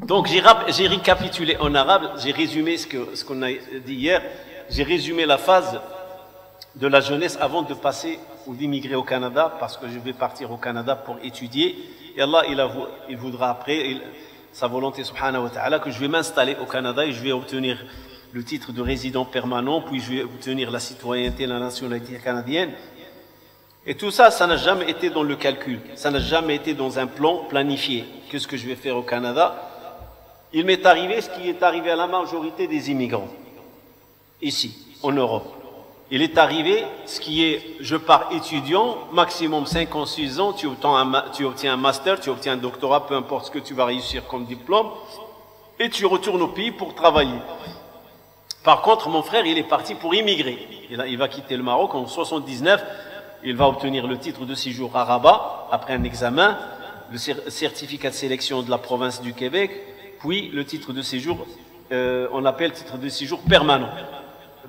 Donc j'ai récapitulé en arabe, j'ai résumé ce qu'on a dit hier, j'ai résumé la phase de la jeunesse avant de passer ou d'immigrer au Canada, parce que je vais partir au Canada pour étudier. Et Allah, il voudra après, sa volonté subhanahu wa ta'ala, que je vais m'installer au Canada et je vais obtenir le titre de résident permanent, puis je vais obtenir la citoyenneté, la nationalité canadienne. Et tout ça, ça n'a jamais été dans le calcul, ça n'a jamais été dans un plan planifié. Qu'est-ce que je vais faire au Canada? Il m'est arrivé ce qui est arrivé à la majorité des immigrants, ici, en Europe. Il est arrivé ce qui est, je pars étudiant, maximum 5 ans, 6 ans, tu obtiens un master, tu obtiens un doctorat, peu importe ce que tu vas réussir comme diplôme, et tu retournes au pays pour travailler. Par contre, mon frère, il est parti pour immigrer. Il va quitter le Maroc en 79, il va obtenir le titre de séjour à Rabat, après un examen, le certificat de sélection de la province du Québec, puis le titre de séjour, on l'appelle titre de séjour permanent.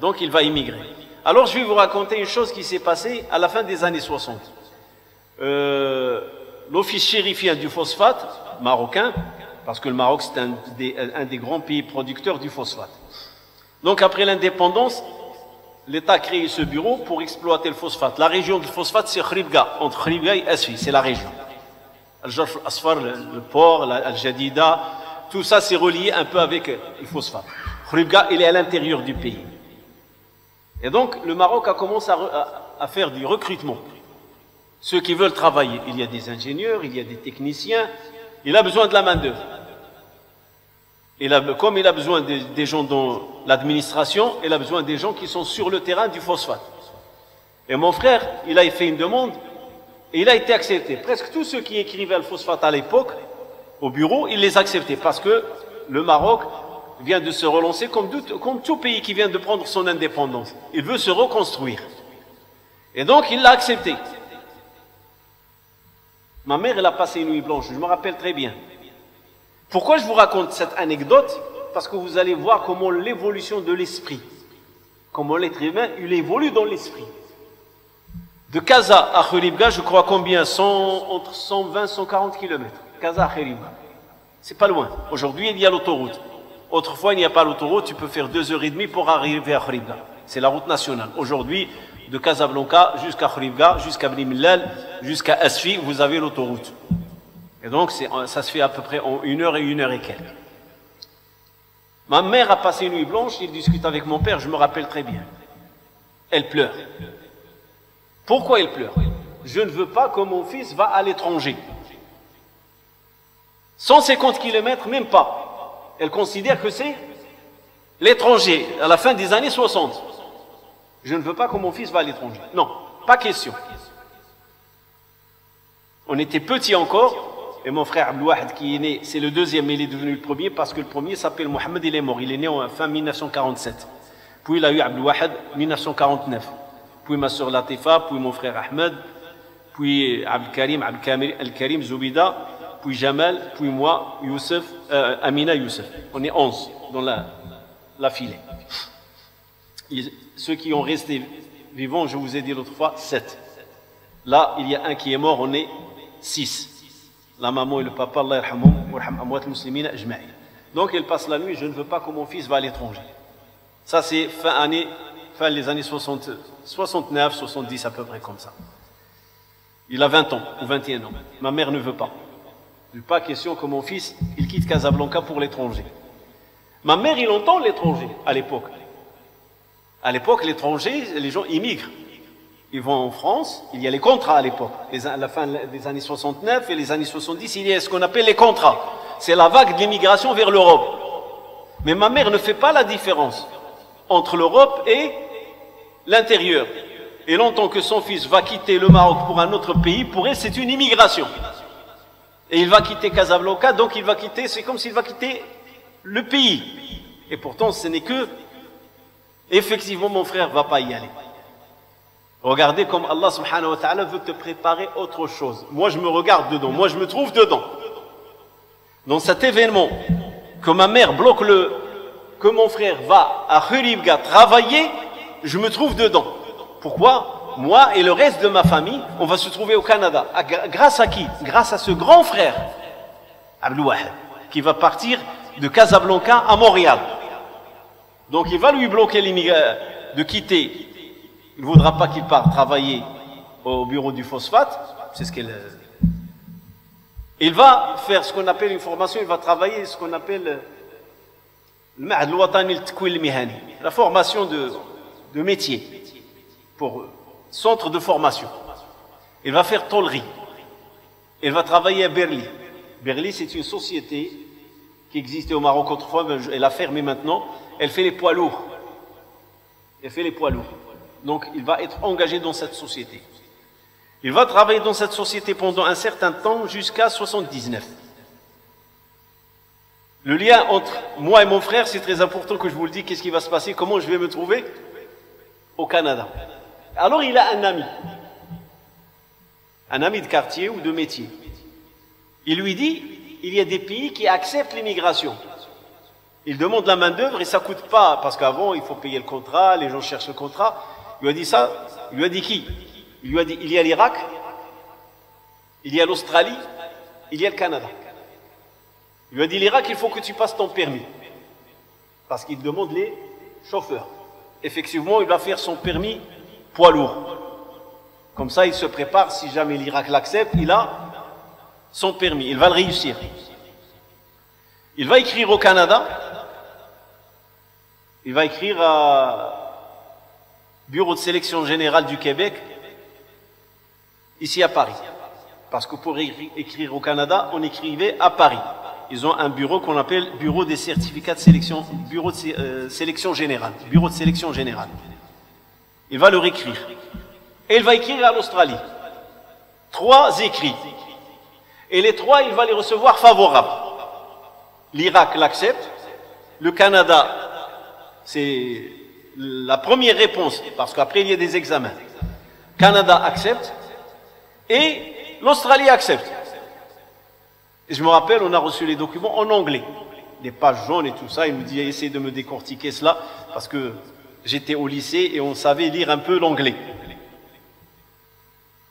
Donc il va immigrer. Alors je vais vous raconter une chose qui s'est passée à la fin des années 60. L'office chérifien du phosphate marocain, parce que le Maroc c'est un des grands pays producteurs du phosphate. Donc après l'indépendance, l'État a créé ce bureau pour exploiter le phosphate. La région du phosphate c'est Khribga, entre Khribga et Asfi, c'est la région. Al-Jarf al-Asfar, le port, Al-Jadida, tout ça c'est relié un peu avec le phosphate. Khribga, il est à l'intérieur du pays. Et donc, le Maroc a commencé à faire du recrutement. Ceux qui veulent travailler, il y a des ingénieurs, il y a des techniciens, il a besoin de la main-d'œuvre. Comme il a besoin des gens dans l'administration, il a besoin des gens qui sont sur le terrain du phosphate. Et mon frère, il a fait une demande et il a été accepté. Presque tous ceux qui écrivaient le phosphate à l'époque, au bureau, ils les acceptaient parce que le Maroc vient de se relancer comme tout pays qui vient de prendre son indépendance. Il veut se reconstruire. Et donc, il l'a accepté. Ma mère, elle a passé une nuit blanche, je me rappelle très bien. Pourquoi je vous raconte cette anecdote? Parce que vous allez voir comment l'évolution de l'esprit, comment l'être humain, il évolue dans l'esprit. De Casa à Khribga, je crois combien? Entre 120 et 140 km. Casa à Khribga. C'est pas loin. Aujourd'hui, il y a l'autoroute. Autrefois, il n'y a pas l'autoroute, tu peux faire 2h30 pour arriver à Khribga. C'est la route nationale. Aujourd'hui, de Casablanca jusqu'à Khribga, jusqu'à Bni Mellal, jusqu'à Asfi, vous avez l'autoroute. Et donc, ça se fait à peu près en 1 heure et 1 heure et quelques. Ma mère a passé une nuit blanche, il discute avec mon père, je me rappelle très bien. Elle pleure. Pourquoi elle pleure? Je ne veux pas que mon fils va à l'étranger. 150 km, même pas. Elle considère que c'est l'étranger, à la fin des années 60. Je ne veux pas que mon fils va à l'étranger. Non, pas question. On était petits encore, et mon frère Abdouahad qui est né, c'est le deuxième, mais il est devenu le premier, parce que le premier s'appelle Mohamed, il est mort. Il est né en fin 1947. Puis il a eu Abdouahad 1949. Puis ma soeur Latifa, puis mon frère Ahmed, puis Al-Karim Zoubida, puis Jamal, puis moi, Youssef, Amina Youssef. On est 11 dans la filée. Ceux qui ont resté vivants, je vous ai dit l'autre fois, 7. Là, il y a un qui est mort, on est 6. La maman et le papa, Allah yarhamhum, wa yarham amwat muslimina ajma'in. Donc, elle passe la nuit, je ne veux pas que mon fils va à l'étranger. Ça, c'est fin les années 60, 69, 70, à peu près comme ça. Il a 20 ans, ou 21 ans. Ma mère ne veut pas. Il n'est pas question que mon fils, il quitte Casablanca pour l'étranger. Ma mère, il entend l'étranger, à l'époque. À l'époque, l'étranger, les gens immigrent. Ils vont en France, il y a les contrats à l'époque. À la fin des années 69 et les années 70, il y a ce qu'on appelle les contrats. C'est la vague de l'immigration vers l'Europe. Mais ma mère ne fait pas la différence entre l'Europe et l'intérieur. Et longtemps que son fils va quitter le Maroc pour un autre pays, pour elle, c'est une immigration. Et il va quitter Casablanca, donc il va quitter, c'est comme s'il va quitter le pays. Et pourtant, ce n'est que, effectivement, mon frère ne va pas y aller. Regardez comme Allah subhanahu wa ta'ala veut te préparer autre chose. Moi, je me regarde dedans, moi, je me trouve dedans. Dans cet événement, que ma mère bloque que mon frère va à Khribga travailler, je me trouve dedans. Pourquoi? Moi et le reste de ma famille, on va se trouver au Canada. Grâce à qui? Grâce à ce grand frère, Abdouahad. qui va partir de Casablanca à Montréal. Donc il va lui bloquer de quitter. Il ne voudra pas qu'il parte travailler au bureau du phosphate. C'est ce qu'elle... Il va faire ce qu'on appelle une formation, il va travailler ce qu'on appelle la formation de métier, pour centre de formation. Il va faire tôlerie. Il va travailler à Berly. Berly, c'est une société qui existait au Maroc autrefois, elle a fermé maintenant. Elle fait les poids lourds. Elle fait les poids lourds. Donc, il va être engagé dans cette société. Il va travailler dans cette société pendant un certain temps, jusqu'à 79. Le lien entre moi et mon frère, c'est très important que je vous le dise. Qu'est-ce qui va se passer? Comment je vais me trouver? Au Canada. Alors, il a un ami de quartier ou de métier. Il lui dit, il y a des pays qui acceptent l'immigration. Il demande la main-d'œuvre et ça ne coûte pas, parce qu'avant, il faut payer le contrat, les gens cherchent le contrat. Il lui a dit ça. Il lui a dit qui? Il lui a dit, il y a l'Irak, il y a l'Australie, il y a le Canada. Il lui a dit, l'Irak, il faut que tu passes ton permis. Parce qu'il demande les chauffeurs. Effectivement, il va faire son permis poids lourd. Comme ça, il se prépare, si jamais l'Irak l'accepte, il a son permis, il va le réussir. Il va écrire au Canada, il va écrire à Bureau de sélection générale du Québec, ici à Paris. Parce que pour écrire au Canada, on écrivait à Paris. Ils ont un bureau qu'on appelle Bureau des certificats de sélection, Bureau de sélection générale. Bureau de sélection générale. Il va leur écrire. Et il va écrire à l'Australie. 3 écrits. Et les 3, il va les recevoir favorables. L'Irak l'accepte. Le Canada, c'est la première réponse, parce qu'après il y a des examens. Canada accepte. Et l'Australie accepte. Et je me rappelle, on a reçu les documents en anglais. Les pages jaunes et tout ça. Il me dit, essayez de me décortiquer cela, parce que j'étais au lycée et on savait lire un peu l'anglais.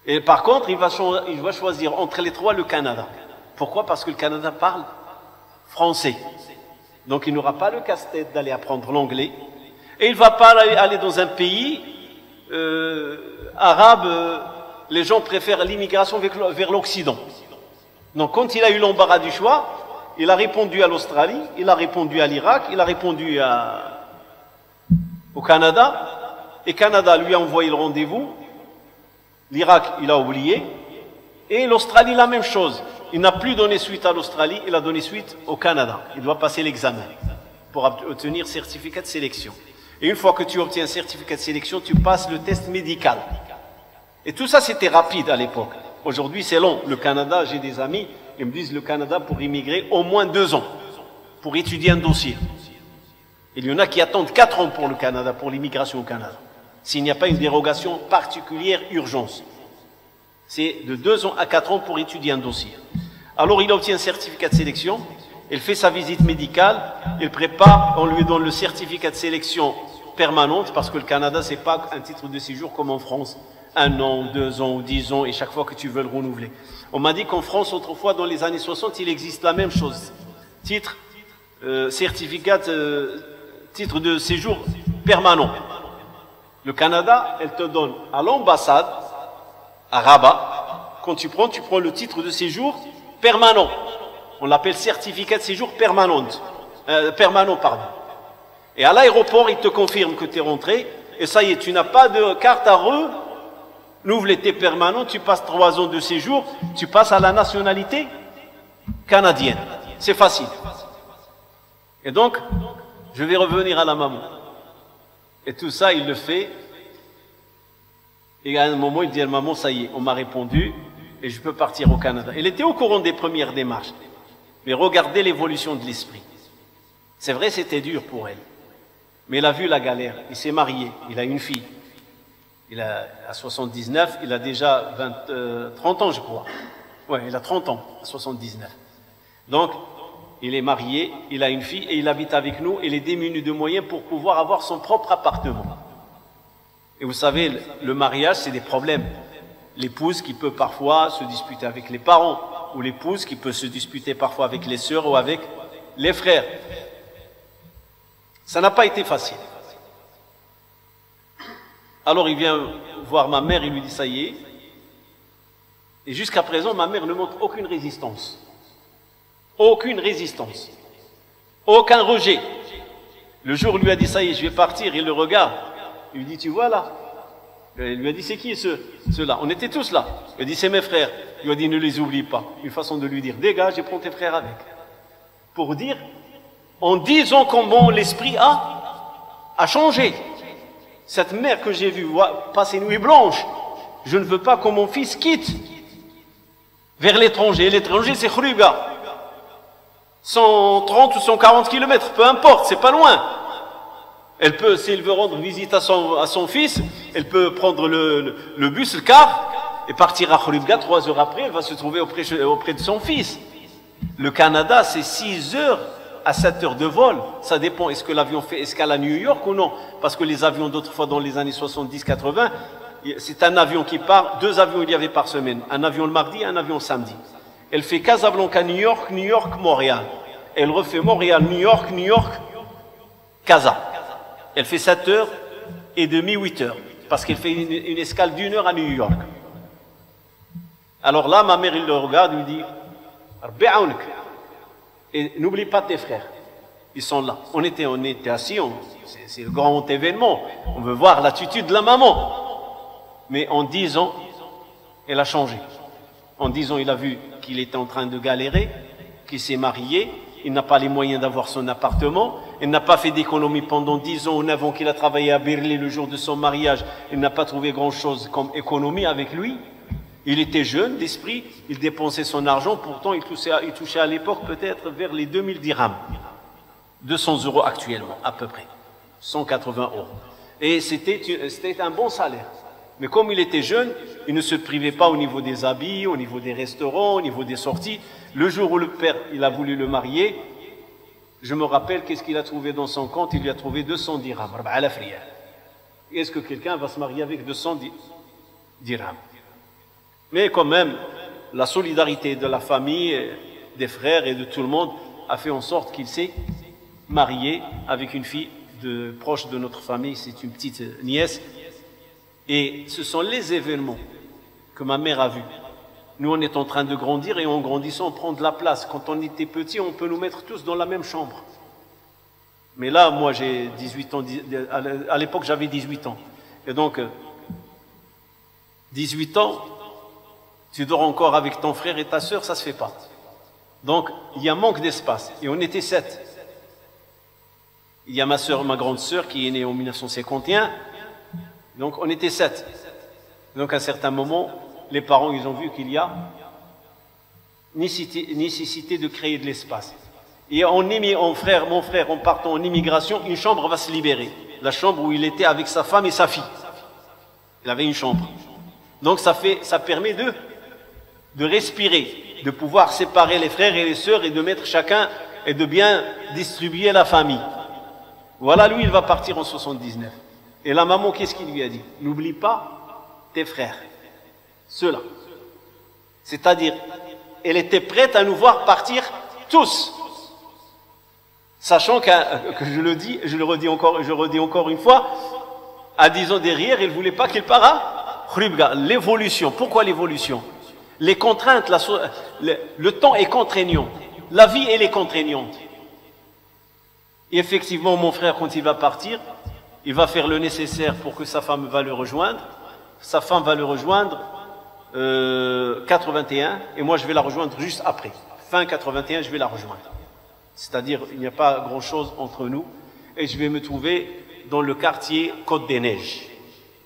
Et par contre, il va choisir entre les 3 le Canada. Pourquoi? Parce que le Canada parle français. Donc il n'aura pas le casse-tête d'aller apprendre l'anglais. Et il ne va pas aller dans un pays arabe. Les gens préfèrent l'immigration vers l'Occident. Donc quand il a eu l'embarras du choix, il a répondu à l'Australie, il a répondu à l'Irak, il a répondu au Canada. Et Canada lui a envoyé le rendez-vous. L'Irak, il a oublié. Et l'Australie, la même chose. Il n'a plus donné suite à l'Australie, il a donné suite au Canada. Il doit passer l'examen pour obtenir certificat de sélection. Et une fois que tu obtiens un certificat de sélection, tu passes le test médical. Et tout ça, c'était rapide à l'époque. Aujourd'hui, c'est long. Le Canada, j'ai des amis, ils me disent le Canada, pour immigrer, au moins 2 ans, pour étudier un dossier. Il y en a qui attendent 4 ans pour le Canada, pour l'immigration au Canada. S'il n'y a pas une dérogation particulière, urgence. C'est de 2 ans à 4 ans pour étudier un dossier. Alors, il obtient un certificat de sélection, il fait sa visite médicale, il prépare, on lui donne le certificat de sélection permanente, parce que le Canada, c'est pas un titre de séjour comme en France. 1 an, 2 ans ou 10 ans, et chaque fois que tu veux le renouveler. On m'a dit qu'en France, autrefois, dans les années 60, il existe la même chose. Titre, certificat, titre de séjour permanent. Le Canada, elle te donne à l'ambassade, à Rabat, quand tu prends le titre de séjour permanent. On l'appelle certificat de séjour permanent. Et à l'aéroport, il te confirme que tu es rentré, et ça y est, tu n'as pas de carte à renouveler, t'es permanent, tu passes 3 ans de séjour, tu passes à la nationalité canadienne. C'est facile. Et donc, je vais revenir à la maman. Et tout ça, il le fait. Et à un moment, il dit à la maman, ça y est, on m'a répondu, et je peux partir au Canada. Elle était au courant des premières démarches. Mais regardez l'évolution de l'esprit. C'est vrai, c'était dur pour elle. Mais il a vu la galère. Il s'est marié, il a une fille. Il a, à 79, il a déjà 30 ans, je crois. Ouais, il a 30 ans, à 79. Donc, il est marié, il a une fille et il habite avec nous. Il est démuni de moyens pour pouvoir avoir son propre appartement. Et vous savez, le mariage, c'est des problèmes. L'épouse qui peut parfois se disputer avec les parents. ou l'épouse qui peut se disputer parfois avec les sœurs ou avec les frères. Ça n'a pas été facile. Alors il vient voir ma mère, il lui dit ça y est. Et jusqu'à présent, ma mère ne montre aucune résistance. Aucune résistance. Aucun rejet. Le jour où il lui a dit ça y est, je vais partir, il le regarde. Il lui dit, tu vois là? Il lui a dit, c'est qui ceux-là? On était tous là. Il a dit, c'est mes frères. Il lui a dit, ne les oublie pas. Une façon de lui dire, dégage et prends tes frères avec. Pour dire, en disant comment l'esprit a changé. Cette mère que j'ai vue passer nuit blanche, je ne veux pas que mon fils quitte vers l'étranger. L'étranger, c'est Khruga. 130 ou 140 kilomètres, peu importe, c'est pas loin. Elle peut, si elle veut rendre visite à son fils, elle peut prendre le bus, le car, et partir à Khruga. 3 heures après, elle va se trouver auprès de son fils. Le Canada, c'est 6 heures à 7 heures de vol. Ça dépend, est-ce que l'avion fait escale à New York ou non? Parce que les avions d'autrefois, dans les années 70-80, c'est un avion qui part, 2 avions il y avait par semaine. Un avion le mardi, un avion le samedi. Elle fait Casablanca, New York, New York, Montréal. Elle refait Montréal, New York, New York, Casa. Elle fait 7 heures et demie, 8 heures. Parce qu'elle fait une escale d'1 heure à New York. Alors là, ma mère, il le regarde, il lui dit, et n'oublie pas tes frères. Ils sont là. On était assis, c'est le grand événement. On veut voir l'attitude de la maman. Mais en 10 ans, elle a changé. En 10 ans, il a vu qu'il était en train de galérer, qu'il s'est marié, il n'a pas les moyens d'avoir son appartement, il n'a pas fait d'économie pendant 10 ans ou 9 ans qu'il a travaillé à Berlin le jour de son mariage, il n'a pas trouvé grand-chose comme économie avec lui. Il était jeune d'esprit, il dépensait son argent, pourtant il touchait à l'époque peut-être vers les 2000 dirhams. 200 € actuellement, à peu près. 180 €. Et c'était un bon salaire. Mais comme il était jeune, il ne se privait pas au niveau des habits, au niveau des restaurants, au niveau des sorties. Le jour où le père il a voulu le marier, je me rappelle qu'est-ce qu'il a trouvé dans son compte, il lui a trouvé 200 dirhams. Est-ce que quelqu'un va se marier avec 200 dirhams? Mais quand même, la solidarité de la famille, des frères et de tout le monde a fait en sorte qu'il s'est marié avec une fille proche de notre famille, c'est une petite nièce. Et ce sont les événements que ma mère a vus. Nous, on est en train de grandir et en grandissant, on prend de la place. Quand on était petit, on peut nous mettre tous dans la même chambre. Mais là, moi, j'ai 18 ans. À l'époque, j'avais 18 ans. Et donc, 18 ans, tu dors encore avec ton frère et ta sœur, ça ne se fait pas. Donc, il y a un manque d'espace. Et on était 7. Il y a ma grande sœur, qui est née en 1951. Donc, on était 7. Donc, à un certain moment, les parents, ils ont vu qu'il y a nécessité de créer de l'espace. Et mon frère, en partant en immigration, une chambre va se libérer. La chambre où il était avec sa femme et sa fille. Il avait une chambre. Donc, ça permet de respirer, de pouvoir séparer les frères et les sœurs et de mettre chacun et de bien distribuer la famille. Voilà, lui, il va partir en 79. Et la maman, qu'est-ce qu'il lui a dit? N'oublie pas tes frères. Ceux-là. C'est-à-dire, elle était prête à nous voir partir tous. Sachant que je le redis encore une fois, à 10 ans derrière, elle ne voulait pas qu'il parte à Khruga. L'évolution. Pourquoi l'évolution? Les contraintes, le temps est contraignant. La vie, elle est contraignante. Et effectivement, mon frère, quand il va partir, il va faire le nécessaire pour que sa femme va le rejoindre. Sa femme va le rejoindre 81 et moi je vais la rejoindre juste après. Fin 81, je vais la rejoindre. C'est-à-dire, il n'y a pas grand-chose entre nous et je vais me trouver dans le quartier Côte-des-Neiges.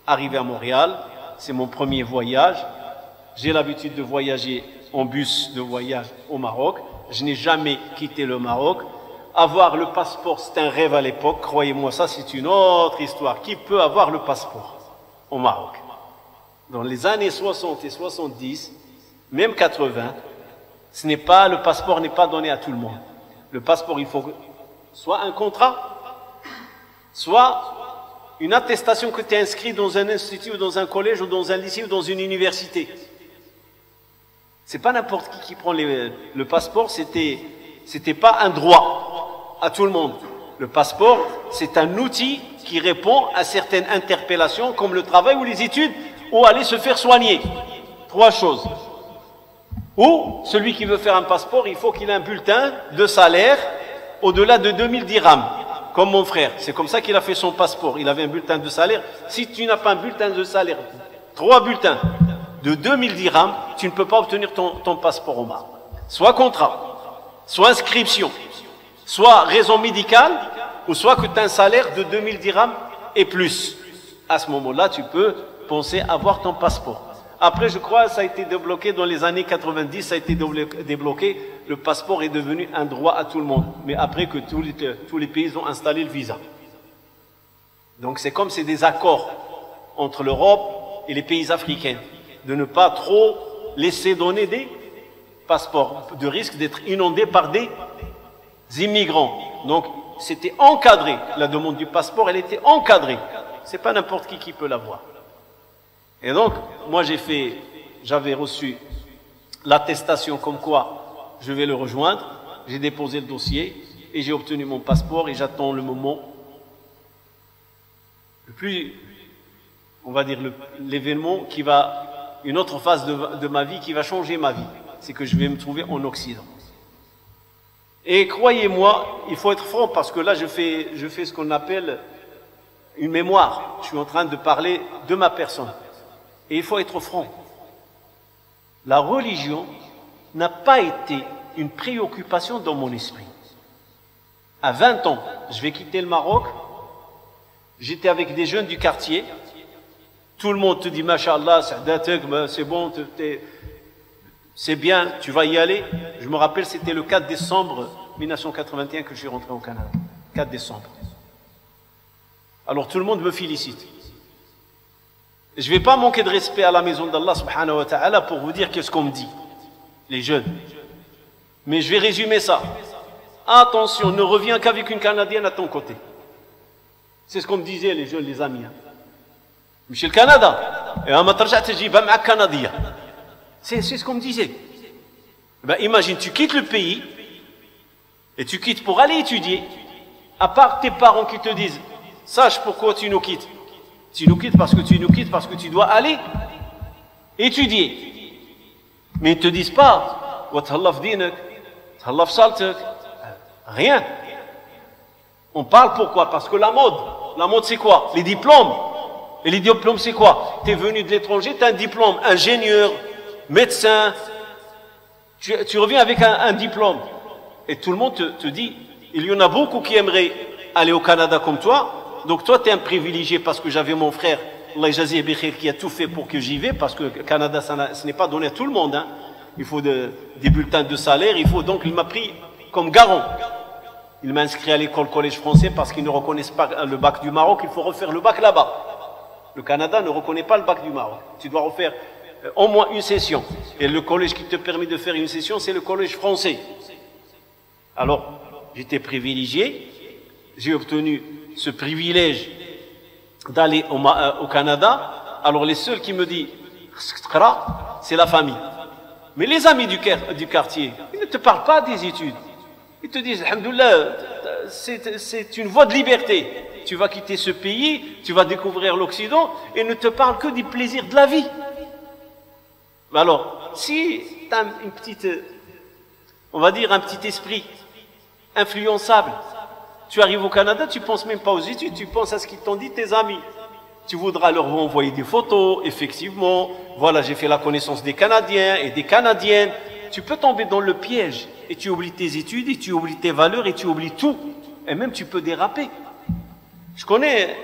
Arrivé à Montréal, c'est mon premier voyage. J'ai l'habitude de voyager en bus de voyage au Maroc. Je n'ai jamais quitté le Maroc. Avoir le passeport, c'est un rêve à l'époque. Croyez-moi, ça, c'est une autre histoire. Qui peut avoir le passeport au Maroc? Dans les années 60 et 70, même 80, le passeport n'est pas donné à tout le monde. Le passeport, il faut soit un contrat, soit une attestation que tu es inscrit dans un institut ou dans un collège ou dans un lycée ou dans une université. C'est pas n'importe qui prend le passeport, c'était pas un droit à tout le monde. Le passeport, c'est un outil qui répond à certaines interpellations comme le travail ou les études ou aller se faire soigner. 3 choses. Ou, celui qui veut faire un passeport, il faut qu'il ait un bulletin de salaire au-delà de 2000 dirhams, comme mon frère. C'est comme ça qu'il a fait son passeport. Il avait un bulletin de salaire. Si tu n'as pas un bulletin de salaire, 3 bulletins de 2000 dirhams, tu ne peux pas obtenir ton passeport au Maroc. Soit contrat, soit inscription, soit raison médicale, ou soit que tu as un salaire de 2000 dirhams et plus. À ce moment-là, tu peux penser avoir ton passeport. Après, je crois, ça a été débloqué dans les années 90, ça a été débloqué, le passeport est devenu un droit à tout le monde. Mais après que tous les pays ont installé le visa. Donc c'est comme c'est des accords entre l'Europe et les pays africains, de ne pas trop laisser donner des passeports, de risque d'être inondé par des immigrants. Donc c'était encadré, la demande du passeport, elle était encadrée. C'est pas n'importe qui peut l'avoir. Et donc, moi j'avais reçu l'attestation comme quoi je vais le rejoindre, j'ai déposé le dossier et j'ai obtenu mon passeport et j'attends le moment le plus, on va dire l'événement qui va, une autre phase de ma vie qui va changer ma vie, c'est que je vais me trouver en Occident. Et croyez-moi, il faut être franc parce que là je fais ce qu'on appelle une mémoire, je suis en train de parler de ma personne. Et il faut être franc. La religion n'a pas été une préoccupation dans mon esprit. À 20 ans, je vais quitter le Maroc. J'étais avec des jeunes du quartier. Tout le monde te dit, Masha'Allah, c'est bon, c'est bien, tu vas y aller. Je me rappelle, c'était le 4 décembre 1981 que je suis rentré au Canada. 4 décembre. Alors tout le monde me félicite. Je ne vais pas manquer de respect à la maison d'Allah subhanahu wa ta'ala pour vous dire qu'est-ce qu'on me dit, les jeunes. Mais je vais résumer ça. Attention, ne reviens qu'avec une Canadienne à ton côté. C'est ce qu'on me disait les jeunes, les amis. Monsieur le Canada, c'est ce qu'on me disait. Ben, imagine, tu quittes le pays et tu quittes pour aller étudier, à part tes parents qui te disent, sache pourquoi tu nous quittes. Tu nous quittes parce que tu dois aller étudier. Mais ils ne te disent pas, rien. On parle pourquoi? Parce que la mode c'est quoi? Les diplômes. Et les diplômes c'est quoi? Tu es venu de l'étranger, tu as un diplôme, ingénieur, médecin. Tu reviens avec un diplôme. Et tout le monde te dit, il y en a beaucoup qui aimeraient aller au Canada comme toi. Donc toi, tu es un privilégié parce que j'avais mon frère, Allah Jazi Bikhir, qui a tout fait pour que j'y vais, parce que le Canada, ce n'est pas donné à tout le monde. Hein. Il faut des bulletins de salaire, donc il m'a pris comme garant. Il m'a inscrit à l'école collège français parce qu'ils ne reconnaissent pas le bac du Maroc, il faut refaire le bac là-bas. Le Canada ne reconnaît pas le bac du Maroc. Tu dois refaire au moins une session. Et le collège qui te permet de faire une session, c'est le collège français. Alors, j'étais privilégié, j'ai obtenu ce privilège d'aller au Canada. Alors les seuls qui me disent c'est la famille. Mais les amis du quartier, ils ne te parlent pas des études. Ils te disent, alhamdoulilah, c'est une voie de liberté. Tu vas quitter ce pays, tu vas découvrir l'Occident, et ne te parlent que du plaisir de la vie. Alors, si tu as une petite, on va dire un petit esprit influençable, tu arrives au Canada, tu ne penses même pas aux études, tu penses à ce qu'ils t'ont dit tes amis. Tu voudras leur envoyer des photos, effectivement. Voilà, j'ai fait la connaissance des Canadiens et des Canadiennes. Tu peux tomber dans le piège et tu oublies tes études, et tu oublies tes valeurs, et tu oublies tout. Et même tu peux déraper. Je connais,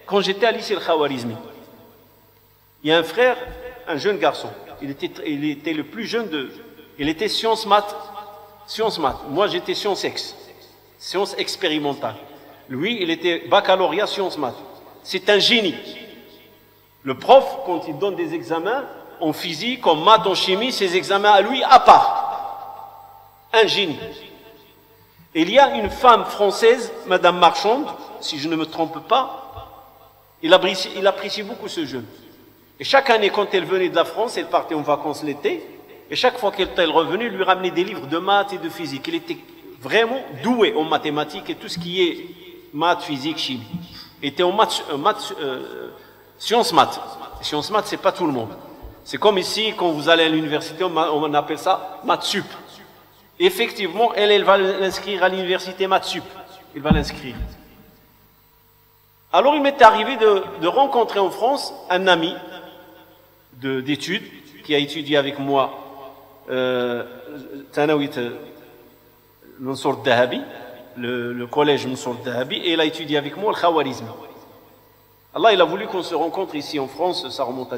quand j'étais à lycée le Khawarizmi, il y a un frère, un jeune garçon. Il était le plus jeune il était sciences maths. Moi, j'étais sciences ex. Sciences expérimentales. Lui, il était baccalauréat sciences maths. C'est un génie. Le prof, quand il donne des examens, en physique, en maths, en chimie, ses examens à lui, à part. Un génie. Et il y a une femme française, Madame Marchande, si je ne me trompe pas, il apprécie beaucoup ce jeune. Et chaque année, quand elle venait de la France, elle partait en vacances l'été, Et chaque fois qu'elle était revenue, lui ramenait des livres de maths et de physique. Il était vraiment doué en mathématiques et tout ce qui est maths, physique, chimie. Il était en sciences maths. Sciences maths, c'est pas tout le monde. C'est comme ici, quand vous allez à l'université, on appelle ça maths sup. Effectivement, elle va l'inscrire à l'université maths sup. Il va l'inscrire. Alors il m'est arrivé de rencontrer en France un ami d'études qui a étudié avec moi Tanawit Mansour Dahabi, le collège Mansour Dahabi, et il a étudié avec moi le Khawarizmi. Allah, il a voulu qu'on se rencontre ici en France, ça remonte à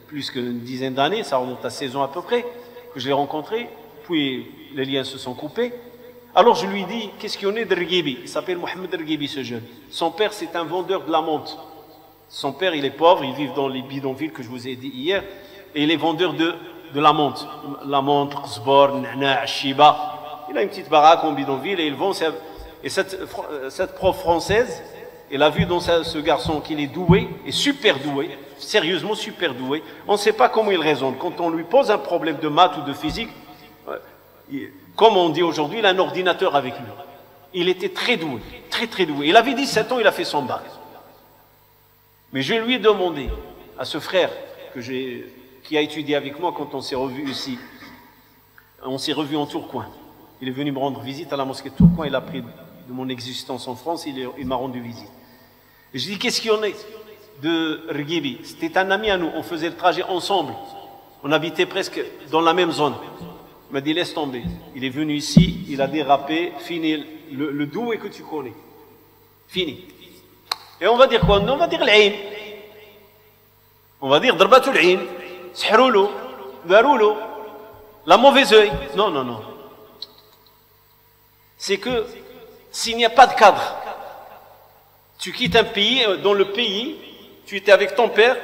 plus qu'une dizaine d'années, ça remonte à 16 ans à peu près, que je l'ai rencontré, puis les liens se sont coupés. Alors je lui dis, qu'est-ce qu'il y en a de Rghibi? Il s'appelle Mohamed Rghibi, ce jeune. Son père, c'est un vendeur de la menthe. Son père, il est pauvre, il vit dans les bidonvilles que je vous ai dit hier, et il est vendeur de la menthe. La menthe, Qsbor, Na'na', Shiba. Il a une petite baraque en bidonville et il vend. Et cette prof française, elle a vu dans ce garçon qu'il est doué, et super doué, sérieusement super doué. On ne sait pas comment il raisonne. Quand on lui pose un problème de maths ou de physique, comme on dit aujourd'hui, il a un ordinateur avec lui. Il était très doué, très très doué. Il avait 17 ans, il a fait son bac. Mais je lui ai demandé à ce frère qui a étudié avec moi quand on s'est revu ici. On s'est revu en Tourcoing. Il est venu me rendre visite à la mosquée de Tourcoing. Il a appris de mon existence en France. Il m'a rendu visite. Et je dis, qu'est-ce qu'il y en a de Rghibi? C'était un ami à nous. On faisait le trajet ensemble. On habitait presque dans la même zone. Il m'a dit, laisse tomber. Il est venu ici, il a dérapé, fini le doué que tu connais. Fini. Et on va dire quoi? On va dire l'aïn. On va dire darbatul l'aïn, sihroulo, daroulo, la mauvaise œil. Non, non, non. C'est que s'il n'y a pas de cadre, tu quittes un pays, dans le pays, tu étais avec ton père,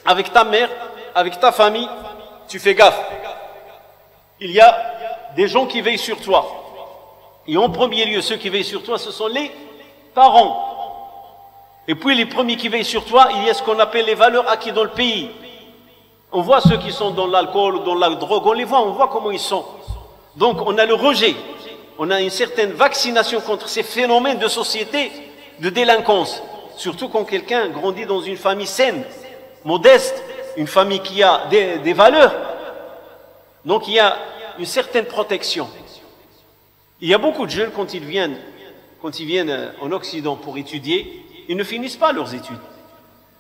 avec ta mère, avec ta famille, tu fais gaffe. Il y a des gens qui veillent sur toi. Et en premier lieu, ceux qui veillent sur toi, ce sont les parents. Et puis les premiers qui veillent sur toi, il y a ce qu'on appelle les valeurs acquises dans le pays. On voit ceux qui sont dans l'alcool ou dans la drogue, on voit comment ils sont. Donc on a le rejet, on a une certaine vaccination contre ces phénomènes de société, de délinquance. Surtout quand quelqu'un grandit dans une famille saine, modeste, une famille qui a des valeurs. Donc il y a une certaine protection. Il y a beaucoup de jeunes, quand ils viennent en Occident pour étudier, ils ne finissent pas leurs études.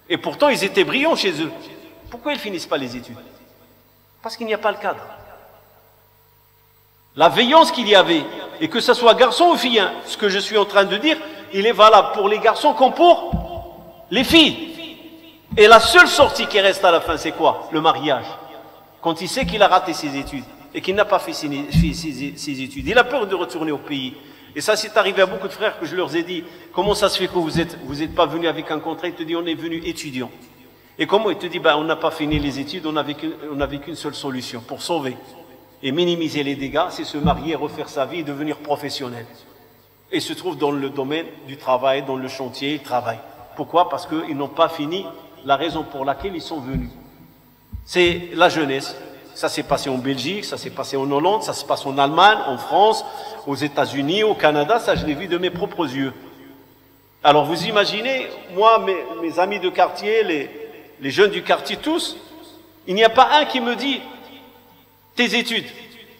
Et pourtant, ils étaient brillants chez eux. Pourquoi ils ne finissent pas les études? Parce qu'il n'y a pas le cadre. La veillance qu'il y avait, et que ce soit garçon ou fille, hein, ce que je suis en train de dire, il est valable pour les garçons comme pour les filles. Et la seule sortie qui reste à la fin, c'est quoi? Le mariage. Quand il sait qu'il a raté ses études et qu'il n'a pas fait ses études, il a peur de retourner au pays. Et ça, c'est arrivé à beaucoup de frères que je leur ai dit, comment ça se fait que vous êtes pas venus avec un contrat? Il te dit, on est venu étudiant. Et comment? Il te dit, on n'a pas fini les études, on n'avait qu'une seule solution pour sauver et minimiser les dégâts, c'est se marier, refaire sa vie et devenir professionnel. Et il se trouve dans le domaine du travail, dans le chantier, ils travaillent. Pourquoi? Parce qu'ils n'ont pas fini la raison pour laquelle ils sont venus. C'est la jeunesse. Ça s'est passé en Belgique, ça s'est passé en Hollande, ça se passe en Allemagne, en France, aux États-Unis, au Canada. Ça, je l'ai vu de mes propres yeux. Alors, vous imaginez, moi, mes amis de quartier, les jeunes du quartier, tous, il n'y a pas un qui me dit tes études,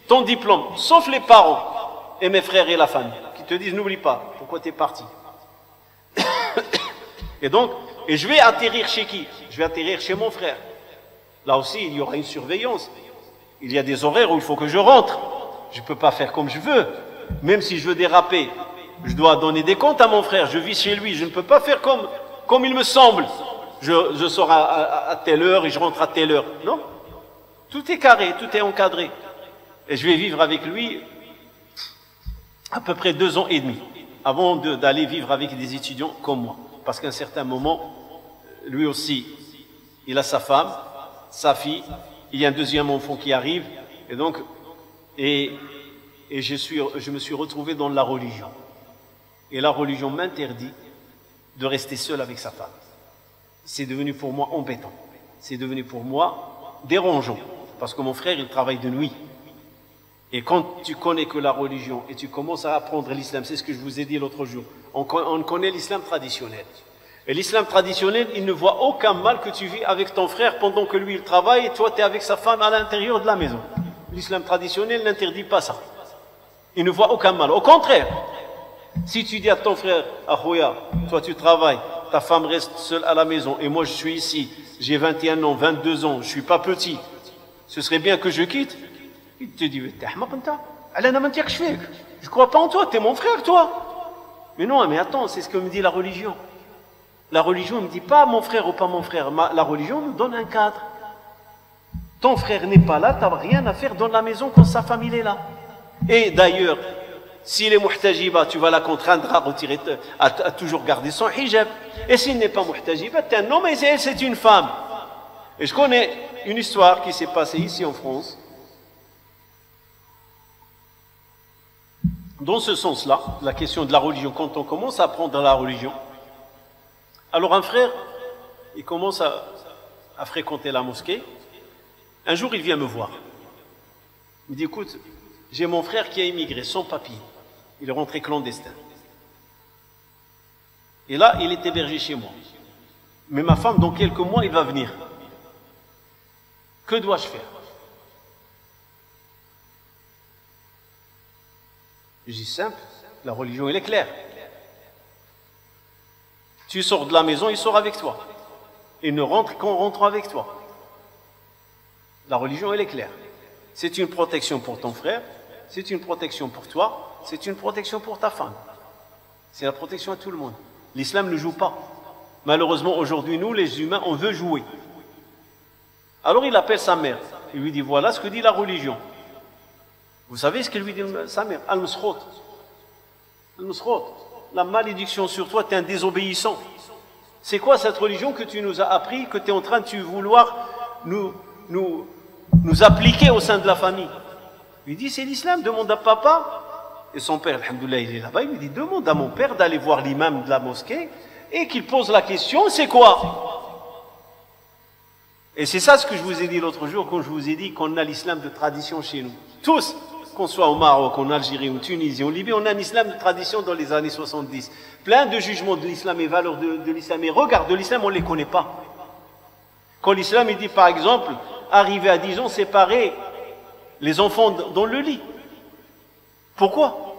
ton diplôme, sauf les parents et mes frères et la famille, qui te disent n'oublie pas pourquoi tu es parti. Et je vais atterrir chez qui? Je vais atterrir chez mon frère. Là aussi, il y aura une surveillance. Il y a des horaires où il faut que je rentre. Je ne peux pas faire comme je veux. Même si je veux déraper, je dois donner des comptes à mon frère. Je vis chez lui. Je ne peux pas faire comme il me semble. Je sors à telle heure et je rentre à telle heure. Non. Tout est carré, tout est encadré. Et je vais vivre avec lui à peu près 2 ans et demi avant d'aller vivre avec des étudiants comme moi. Parce qu'à un certain moment, lui aussi, il a sa femme, sa fille, il y a un deuxième enfant qui arrive, et donc, je me suis retrouvé dans la religion. Et la religion m'interdit de rester seul avec sa femme. C'est devenu pour moi embêtant. C'est devenu pour moi dérangeant. parce que mon frère, il travaille de nuit. Et quand tu connais que la religion et tu commences à apprendre l'islam, c'est ce que je vous ai dit l'autre jour, on connaît l'islam traditionnel. Et l'islam traditionnel, il ne voit aucun mal que tu vis avec ton frère pendant que lui il travaille et toi tu es avec sa femme à l'intérieur de la maison. L'islam traditionnel n'interdit pas ça. Il ne voit aucun mal. Au contraire, si tu dis à ton frère, Ahouya, toi tu travailles, ta femme reste seule à la maison et moi je suis ici, j'ai 21 ans, 22 ans, je ne suis pas petit, ce serait bien que je quitte. Il te dit, je ne crois pas en toi, tu es mon frère, toi. Mais non, mais attends, c'est ce que me dit la religion. La religion ne me dit pas mon frère ou pas mon frère. La religion nous donne un cadre. Ton frère n'est pas là, tu n'as rien à faire dans la maison quand sa famille est là. Et d'ailleurs, s'il est muhtajiba, tu vas la contraindre à retirer, à toujours garder son hijab. Et s'il n'est pas muhtajiba, tu es un homme et elle, c'est une femme. Et je connais une histoire qui s'est passée ici en France. Dans ce sens-là, la question de la religion, quand on commence à apprendre la religion, alors un frère, il commence à fréquenter la mosquée. Un jour, il vient me voir. Il me dit, écoute, j'ai mon frère qui a immigré sans papier. Il est rentré clandestin. Et là, il est hébergé chez moi. Mais ma femme, dans quelques mois, il va venir. Que dois-je faire? Je dis simple, la religion elle est claire. Tu sors de la maison, il sort avec toi. Il ne rentre qu'en rentrant avec toi. La religion elle est claire. C'est une protection pour ton frère, c'est une protection pour toi, c'est une protection pour ta femme. C'est la protection à tout le monde. L'islam ne joue pas. Malheureusement aujourd'hui nous les humains on veut jouer. Alors il appelle sa mère. Il lui dit voilà ce que dit la religion. Vous savez ce que lui dit sa mère? Al-Muskhot. Al-Muskhot. La malédiction sur toi, tu es un désobéissant. C'est quoi cette religion que tu nous as appris, que tu es en train de vouloir nous appliquer au sein de la famille? Il dit c'est l'islam, demande à papa. Et son père, alhamdoulilah, il est là-bas, il lui dit demande à mon père d'aller voir l'imam de la mosquée et qu'il pose la question, c'est quoi? Et c'est ça ce que je vous ai dit l'autre jour quand je vous ai dit qu'on a l'islam de tradition chez nous. Tous, qu'on soit au Maroc, en Algérie, en Tunisie, en Libye, on a un islam de tradition dans les années 70. Plein de jugements de l'islam et valeurs de l'islam. Et regarde, de l'islam, on ne les connaît pas. Quand l'islam, il dit par exemple, arrivé à 10 ans, séparer les enfants dans le lit. Pourquoi?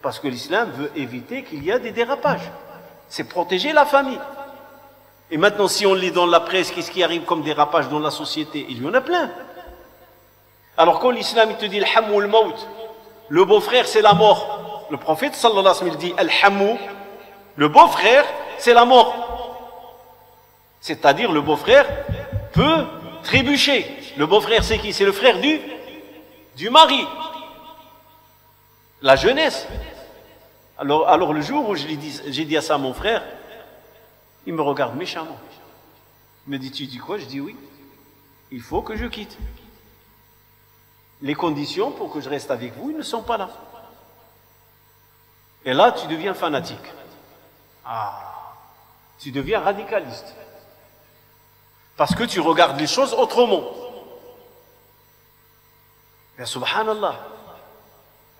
Parce que l'islam veut éviter qu'il y ait des dérapages. C'est protéger la famille. Et maintenant, si on lit dans la presse, qu'est-ce qui arrive comme dérapage dans la société? Il y en a plein. Alors quand l'islam il te dit al-hamu al-maut, le beau-frère c'est la mort. Le prophète sallallahu alayhi wa sallam il dit al-hamu, le beau-frère c'est la mort. C'est-à-dire le beau-frère peut trébucher. Le beau-frère c'est qui? C'est le frère du mari. La jeunesse. Alors le jour où j'ai dit à ça à mon frère, il me regarde méchamment. Il me dit tu dis quoi? Je dis oui. Il faut que je quitte. Les conditions pour que je reste avec vous, ils ne sont pas là. Et là, tu deviens fanatique. Tu deviens radicaliste. Parce que tu regardes les choses autrement. Mais subhanallah.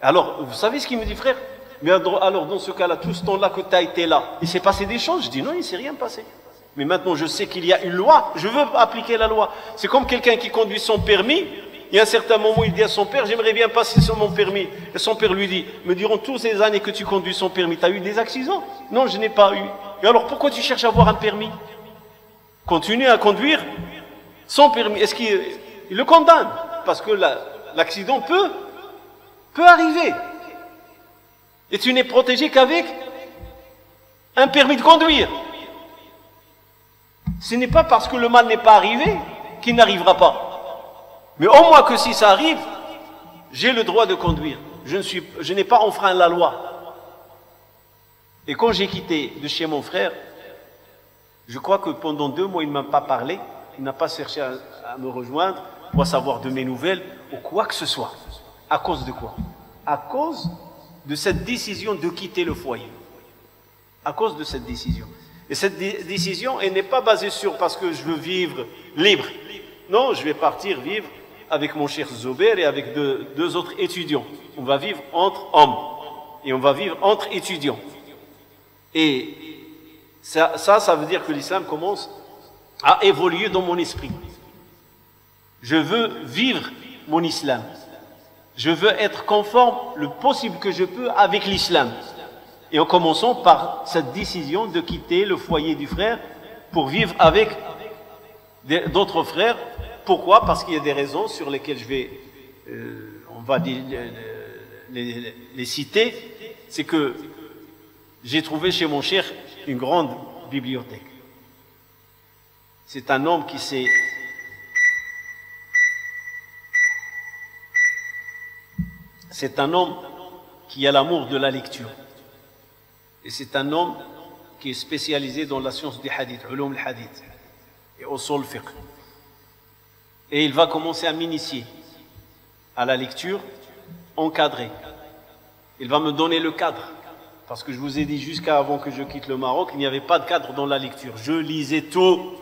Alors, vous savez ce qu'il me dit, frère? Mais alors, dans ce cas-là, tout ce temps-là que tu as été là, il s'est passé des choses? Je dis non, il ne s'est rien passé. Mais maintenant, je sais qu'il y a une loi, je veux appliquer la loi. C'est comme quelqu'un qui conduit son permis. Il y a un certain moment, il dit à son père, j'aimerais bien passer sur mon permis. Et son père lui dit, me diront tous ces années que tu conduis son permis, tu as eu des accidents? Non, je n'ai pas eu. Et alors pourquoi tu cherches à avoir un permis? Continue à conduire sans permis. Est-ce qu'il le condamne? Parce que l'accident peut arriver. Et tu n'es protégé qu'avec un permis de conduire. Ce n'est pas parce que le mal n'est pas arrivé qu'il n'arrivera pas. Mais au moins que si ça arrive, j'ai le droit de conduire. Je n'ai pas enfreint la loi. Et quand j'ai quitté de chez mon frère, je crois que pendant 2 mois, il ne m'a pas parlé. Il n'a pas cherché à me rejoindre pour savoir de mes nouvelles ou quoi que ce soit. À cause de quoi? À cause de cette décision de quitter le foyer. À cause de cette décision. Et cette décision, elle n'est pas basée sur parce que je veux vivre libre. Non, je vais partir vivre avec mon cher Zubair et avec deux autres étudiants. On va vivre entre hommes et on va vivre entre étudiants. Et ça veut dire que l'islam commence à évoluer dans mon esprit. Je veux vivre mon islam. Je veux être conforme le possible que je peux avec l'islam. Et en commençant par cette décision de quitter le foyer du frère pour vivre avec d'autres frères. Pourquoi? Parce qu'il y a des raisons sur lesquelles je vais, on va les citer. C'est que j'ai trouvé chez mon cher une grande bibliothèque. C'est un homme qui s'est... C'est un homme qui a l'amour de la lecture. Et c'est un homme qui est spécialisé dans la science du hadith, ulum al-hadith et usul fiqh. Et il va commencer à m'initier à la lecture encadrée. Il va me donner le cadre. Parce que je vous ai dit jusqu'avant que je quitte le Maroc, il n'y avait pas de cadre dans la lecture. Je lisais tout,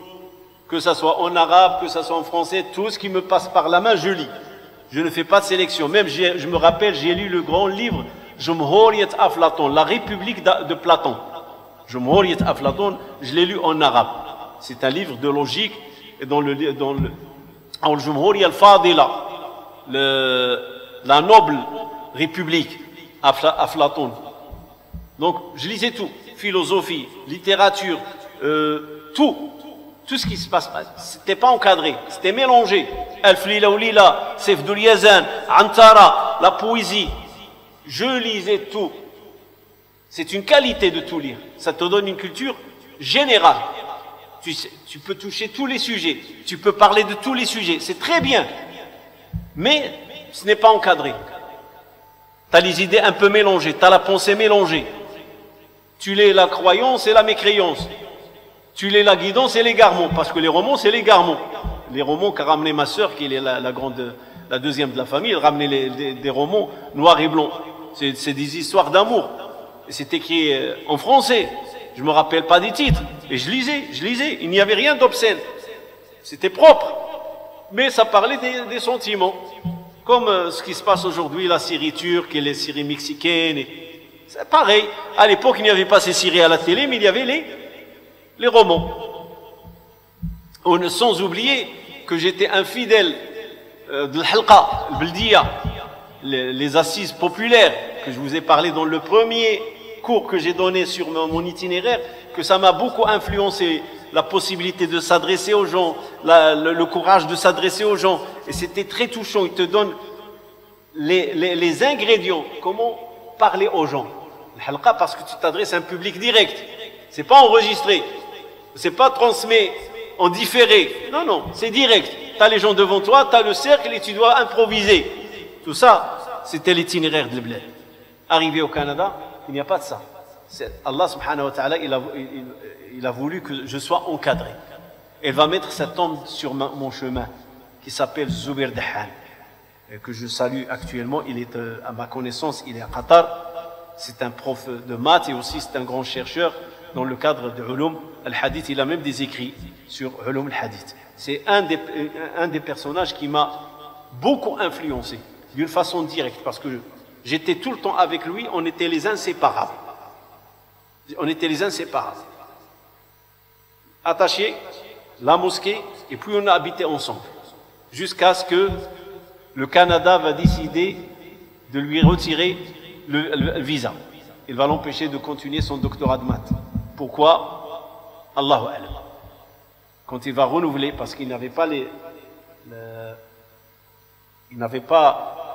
que ce soit en arabe, que ce soit en français, tout ce qui me passe par la main, je lis. Je ne fais pas de sélection. Même, je me rappelle, j'ai lu le grand livre Jumhuriyat Aflaton, la République de Platon. Jumhuriyat Aflaton, je l'ai lu en arabe. C'est un livre de logique. Et dans le Jumhuriyat Al-Fadila, la noble République Aflaton. Donc, je lisais tout. Philosophie, littérature, tout ce qui se passe. C'était pas encadré, c'était mélangé. Al-Flila ou Lila, Sefdul Yazan, Antara, la poésie. Je lisais tout. C'est une qualité de tout lire. Ça te donne une culture générale. Tu peux toucher tous les sujets. Tu peux parler de tous les sujets. C'est très bien. Mais ce n'est pas encadré. Tu as les idées un peu mélangées. Tu as la pensée mélangée. Tu lis la croyance et la mécréance. Tu lis la guidance et l'égarement. Parce que les romans, c'est l'égarement. Les romans qu'a ramené ma sœur, qui est la deuxième de la famille, elle ramenait des romans noirs et blancs. C'est des histoires d'amour. C'est écrit en français. Je me rappelle pas des titres. Et je lisais. Il n'y avait rien d'obscène. C'était propre. Mais ça parlait des sentiments. Comme ce qui se passe aujourd'hui, la série turque et les séries mexicaines. C'est pareil. À l'époque, il n'y avait pas ces séries à la télé, mais il y avait les romans. Sans oublier que j'étais un fidèle de l'Halqa, al-Baldiya, les assises populaires, que je vous ai parlé dans le premier cours que j'ai donné sur mon itinéraire, que ça m'a beaucoup influencé, la possibilité de s'adresser aux gens, le courage de s'adresser aux gens. Et c'était très touchant. Il te donne les ingrédients, comment parler aux gens. L'halqa, parce que tu t'adresses à un public direct. C'est pas enregistré. C'est pas transmis en différé. Non, c'est direct. Tu as les gens devant toi, tu as le cercle et tu dois improviser. Tout ça, c'était l'itinéraire de Bled. Arrivé au Canada, il n'y a pas de ça. Allah subhanahu wa ta'ala, il a voulu que je sois encadré. Il va mettre cet homme sur mon chemin, qui s'appelle Zubair Dahan, que je salue actuellement. Il est, à ma connaissance, il est à Qatar. C'est un prof de maths et aussi c'est un grand chercheur dans le cadre de Ulum al-Hadith. Il a même des écrits sur Ulum al-Hadith. C'est un des personnages qui m'a beaucoup influencé, d'une façon directe, parce que j'étais tout le temps avec lui, on était les inséparables. Attachés, la mosquée, et puis on a habité ensemble. Jusqu'à ce que le Canada va décider de lui retirer le visa. Il va l'empêcher de continuer son doctorat de maths. Pourquoi? Allahu a'lam. Quand il va renouveler, parce qu'il n'avait pas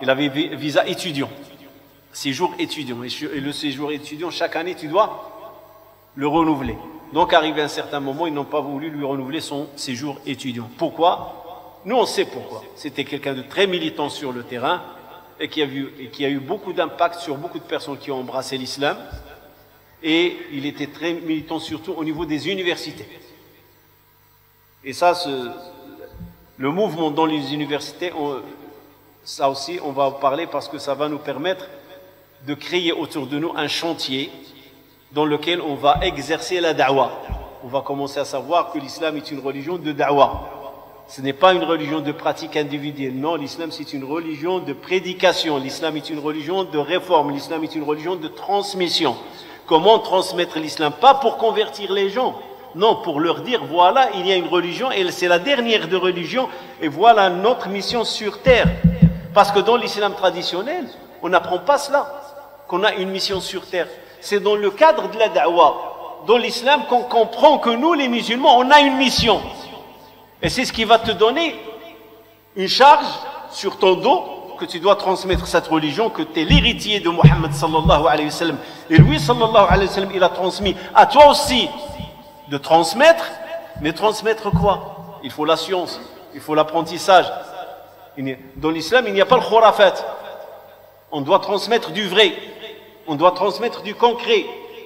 il avait visa étudiant, séjour étudiant. Et le séjour étudiant, chaque année, tu dois le renouveler. Donc, arrivé à un certain moment, ils n'ont pas voulu lui renouveler son séjour étudiant. Pourquoi? Nous, on sait pourquoi. C'était quelqu'un de très militant sur le terrain et qui a eu beaucoup d'impact sur beaucoup de personnes qui ont embrassé l'islam. Et il était très militant surtout au niveau des universités. Et ça, le mouvement dans les universités, ça aussi, on va en parler parce que ça va nous permettre de créer autour de nous un chantier dans lequel on va exercer la da'wah. On va commencer à savoir que l'islam est une religion de da'wah. Ce n'est pas une religion de pratique individuelle. Non, l'islam c'est une religion de prédication. L'islam est une religion de réforme. L'islam est une religion de transmission. Comment transmettre l'islam? Pas pour convertir les gens. Non, pour leur dire, voilà, il y a une religion et c'est la dernière de religions et voilà notre mission sur terre. Parce que dans l'islam traditionnel, on n'apprend pas cela, qu'on a une mission sur terre. C'est dans le cadre de la da'wah, dans l'islam, qu'on comprend que nous, les musulmans, on a une mission. Et c'est ce qui va te donner une charge sur ton dos, que tu dois transmettre cette religion, que tu es l'héritier de Muhammad sallallahu alayhi wa sallam. Et lui, sallallahu alayhi wa sallam, il a transmis à toi aussi de transmettre, mais transmettre quoi? Il faut la science, il faut l'apprentissage. Dans l'islam, il n'y a pas le khurafat. On doit transmettre du vrai, on doit transmettre du concret,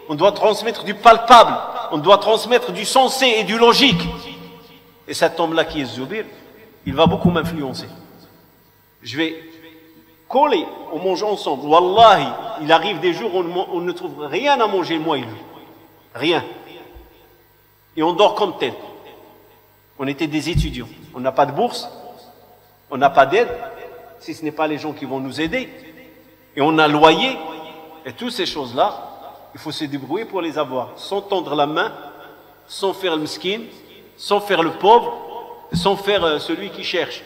on doit transmettre du palpable, on doit transmettre du sensé et du logique. Et cet homme-là qui est Zubir, il va beaucoup m'influencer. Je vais coller, on mange ensemble. Wallahi, il arrive des jours où on ne trouve rien à manger, moi et lui. Rien. Et on dort comme tel. On était des étudiants. On n'a pas de bourse, on n'a pas d'aide, si ce n'est pas les gens qui vont nous aider. Et on a loyer, et toutes ces choses-là, il faut se débrouiller pour les avoir, sans tendre la main, sans faire le miskin, sans faire le pauvre, sans faire celui qui cherche.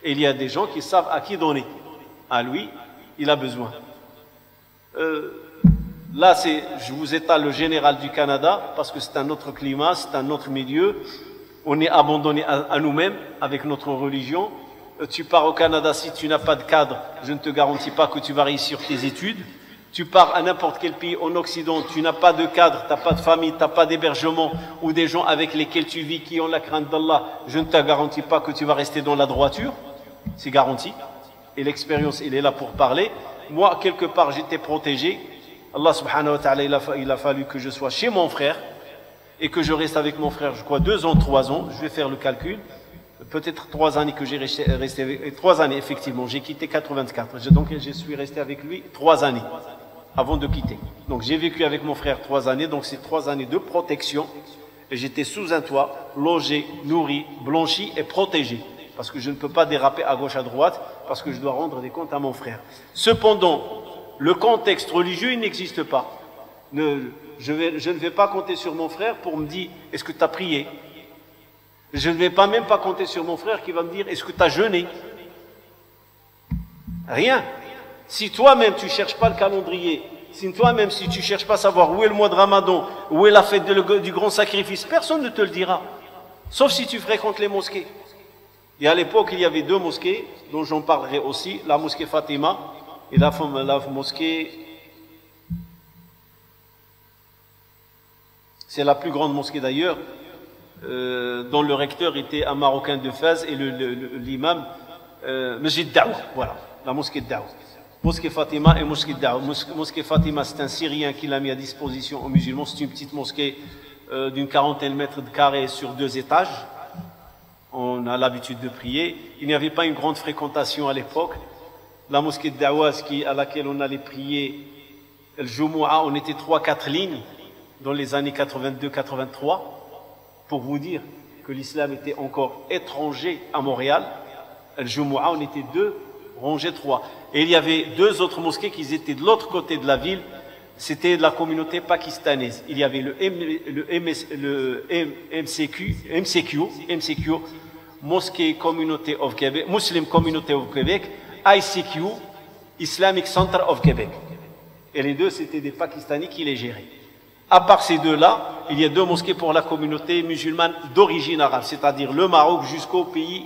Et il y a des gens qui savent à qui donner. À lui, il a besoin. Là, je vous étale le général du Canada, parce que c'est un autre climat, c'est un autre milieu. On est abandonné à nous-mêmes, avec notre religion. Tu pars au Canada, si tu n'as pas de cadre, je ne te garantis pas que tu vas réussir tes études. Tu pars à n'importe quel pays en Occident, tu n'as pas de cadre, tu n'as pas de famille, tu n'as pas d'hébergement, ou des gens avec lesquels tu vis, qui ont la crainte d'Allah, je ne te garantis pas que tu vas rester dans la droiture. C'est garanti. Et l'expérience, il est là pour parler. Moi, quelque part, j'étais protégé. Allah subhanahu wa ta'ala, il a fallu que je sois chez mon frère et que je reste avec mon frère, je crois, 2 ans, 3 ans. Je vais faire le calcul. Peut-être 3 années que j'ai resté avec, 3 années, effectivement. J'ai quitté 84. Donc, je suis resté avec lui 3 années avant de quitter. Donc, j'ai vécu avec mon frère 3 années. Donc, c'est 3 années de protection. Et j'étais sous un toit, logé, nourri, blanchi et protégé. Parce que je ne peux pas déraper à gauche, à droite, parce que je dois rendre des comptes à mon frère. Cependant, le contexte religieux, il n'existe pas. Je ne vais pas compter sur mon frère pour me dire, est-ce que tu as prié? Je ne vais pas même pas compter sur mon frère qui va me dire, est-ce que tu as jeûné? Rien. Si toi-même tu ne cherches pas le calendrier, si toi-même si tu ne cherches pas à savoir où est le mois de Ramadan, où est la fête du grand sacrifice, personne ne te le dira. Sauf si tu fréquentes les mosquées. Et à l'époque, il y avait 2 mosquées, dont j'en parlerai aussi, la mosquée Fatima et la mosquée... C'est la plus grande mosquée d'ailleurs, dont le recteur était un Marocain de Fès et l'imam Masjid Daoua, voilà, la mosquée de Daoua. Mosquée Fatima et mosquée de Daoua. Mosquée Fatima, c'est un Syrien qui l'a mis à disposition aux musulmans. C'est une petite mosquée d'une 40aine de mètres de carré sur 2 étages. On a l'habitude de prier. Il n'y avait pas une grande fréquentation à l'époque. La mosquée de Daoua, à laquelle on allait prier le Jumu'ah, on était 3-4 lignes dans les années 82-83, pour vous dire que l'islam était encore étranger à Montréal. Le Jumu'ah, on était 2, rangés 3. Et il y avait 2 autres mosquées qui étaient de l'autre côté de la ville. C'était de la communauté pakistanaise. Il y avait le MCQ, Mosquée Communauté of Québec, Muslim Communauté of Québec, ICQ, Islamic Center of Québec. Et les 2, c'était des Pakistanais qui les géraient. À part ces 2-là, il y a 2 mosquées pour la communauté musulmane d'origine arabe, c'est-à-dire le Maroc jusqu'au pays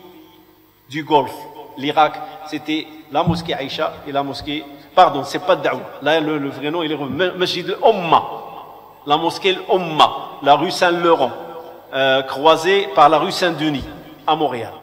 du Golfe. L'Irak, c'était la mosquée Aïcha et la mosquée... Pardon, c'est pas Daoua. Là, le vrai nom, il est Masjid al-Umma. La mosquée al-Umma, la rue Saint-Laurent, croisée par la rue Saint-Denis, à Montréal.